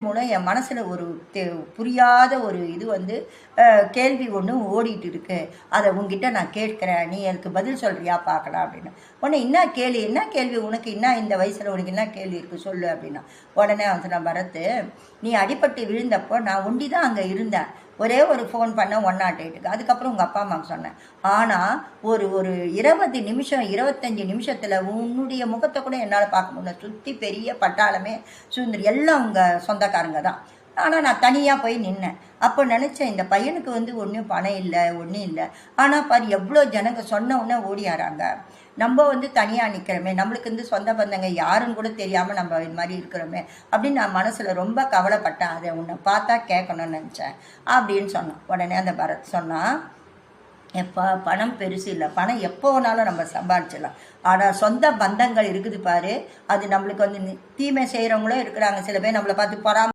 மூலம் என் மனசில் ஒரு புரியாத ஒரு இது வந்து கேள்வி ஒன்று ஓடிட்டு இருக்கு. அதை உங்ககிட்ட நான் கேட்குறேன், நீ எனக்கு பதில் சொல்கிறியா பார்க்கலாம் அப்படின்னு. உடனே என்ன கேள்வி உனக்கு, என்ன இந்த வயசில் உனக்கு என்ன கேள்வி இருக்குது சொல்லு அப்படின்னா. உடனே அவன் நான் பரத்து, நீ அடிபட்டு விழுந்தப்போ நான் ஒண்டி தான் அங்கே இருந்தேன். ஒரே ஒரு ஃபோன் பண்ண 108க்கு. அதுக்கப்புறம் உங்கள் அப்பா அம்மாவுக்கு சொன்னேன். ஆனால் ஒரு ஒரு 20 நிமிஷம் 25 நிமிஷத்தில் உன்னுடைய முகத்தை கூட என்னால் பார்க்க முடியல. சுற்றி பெரிய பட்டாளமே சுந்தரி எல்லாம் உங்கள் சொந்தக்காரங்க தான். ஆனால் நான் தனியாக போய் நின்னேன். அப்போ நினச்சேன், இந்த பையனுக்கு வந்து ஒன்றும் பணம் இல்லை, ஒன்றும் இல்லை. ஆனால் பாரு எவ்வளோ ஜனங்க சொன்ன உடனே ஓடியாராங்க. நம்ம வந்து தனியாக நிற்கிறோமே, நம்மளுக்கு வந்து சொந்த பந்தங்க யாருன்னு கூட தெரியாமல் நம்ம இது மாதிரி இருக்கிறோமே அப்படின்னு நான் மனசில் ரொம்ப கவலைப்பட்டேன். அதை உன்னை பார்த்தா கேட்கணும்னு நினச்சேன் அப்படின்னு சொன்னான். உடனே அந்த பரத் சொன்னான், எப்போ பணம் பெருசு இல்லை, பணம் எப்போ வேணாலும் நம்ம சம்பாதிச்சிடலாம். ஆனால் சொந்த பந்தங்கள் இருக்குது பாரு, அது நம்மளுக்கு வந்து தீமை செய்கிறவங்களும் இருக்கிறாங்க. சில பேர் நம்மளை பார்த்து